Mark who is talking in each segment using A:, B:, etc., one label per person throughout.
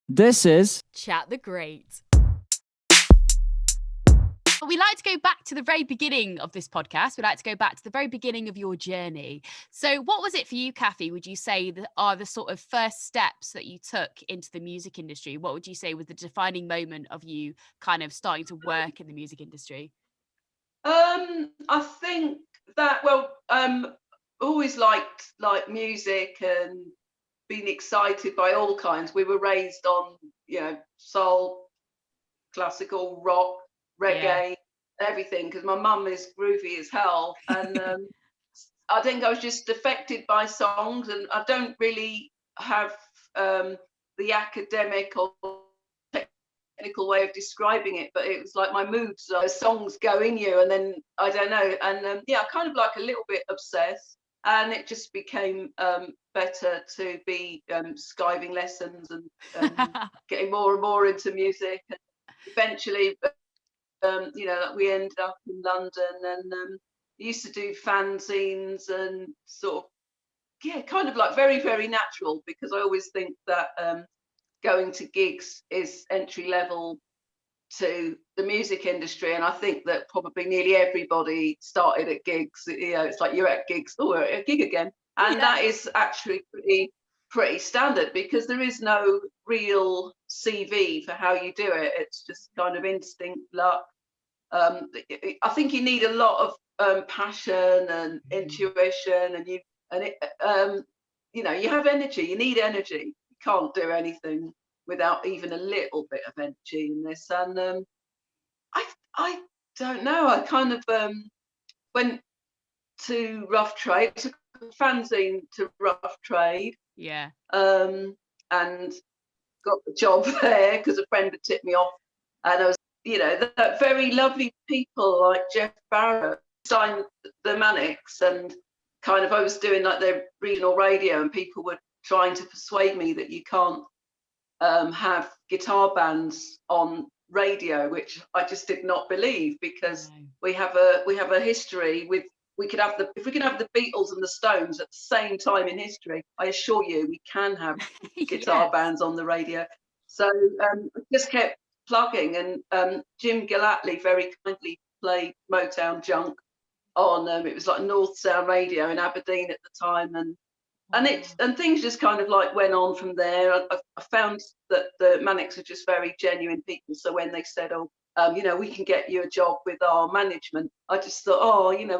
A: This is
B: Chat the Great. We like to go back to the very beginning of this podcast. We like to go back to the very beginning of your journey. So what was it for you, Caffy, would you say that are the sort of first steps that you took into the music industry? What would you say was the defining moment of you kind of starting to work in the music industry?
C: I think that, always liked music and been excited by all kinds. We were raised on, soul, classical, rock, reggae, everything, because my mum is groovy as hell. And I think I was just affected by songs, and I don't really have the academic or technical way of describing it, but it was like my moods, songs go in you, and then I don't know, and kind of like a little bit obsessed, and it just became better to be skiving lessons and getting more and more into music, and eventually we ended up in London, and used to do fanzines and sort of kind of like very, very natural, because I always think that going to gigs is entry level to the music industry, and I think that probably nearly everybody started at gigs. It's like you're at gigs, we're at a gig again, and that is actually pretty standard, because there is no real CV for how you do it. It's just kind of instinct, luck. I think you need a lot of passion and intuition, and you have energy. You need energy. You can't do anything without even a little bit of energy in this. And I don't know. I kind of went to Rough Trade, took a fanzine to Rough Trade.
B: Yeah.
C: And got the job there because a friend had tipped me off, and I was, that very lovely people like Jeff Barrett signed the Manics, and kind of I was doing like their regional radio, and people were trying to persuade me that you can't have guitar bands on radio, which I just did not believe, because we have a history with. If we could have the Beatles and the Stones at the same time in history, I assure you we can have guitar bands on the radio. So I just kept plugging, and Jim Gillatley very kindly played Motown Junk on it was like North Sound Radio in Aberdeen at the time, and things just kind of like went on from there. I found that the Manics are just very genuine people, so when they said, we can get you a job with our management, I just thought,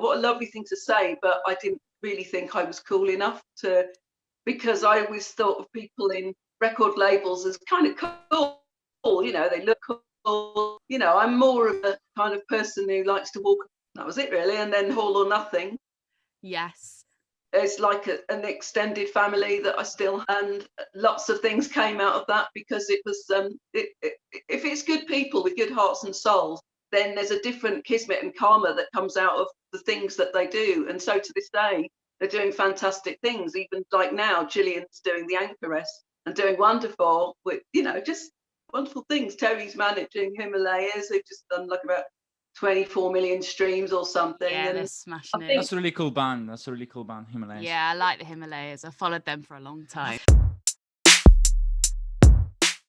C: what a lovely thing to say, but I didn't really think I was cool enough to, because I always thought of people in record labels as kind of cool, they look cool, I'm more of a kind of person who likes to walk, that was it really, and then all or nothing.
B: Yes.
C: It's like an extended family that I still, and lots of things came out of that, because it was if it's good people with good hearts and souls, then there's a different kismet and karma that comes out of the things that they do. And so to this day, they're doing fantastic things. Even like now, Gillian's doing the Anchoress and doing wonderful with, just wonderful things. Terry's managing Himalayas. They've just done like about 24 million streams or something.
B: Yeah,
C: and
B: they're smashing it.
A: That's a really cool band. Himalayas.
B: Yeah, I like the Himalayas. I followed them for a long time.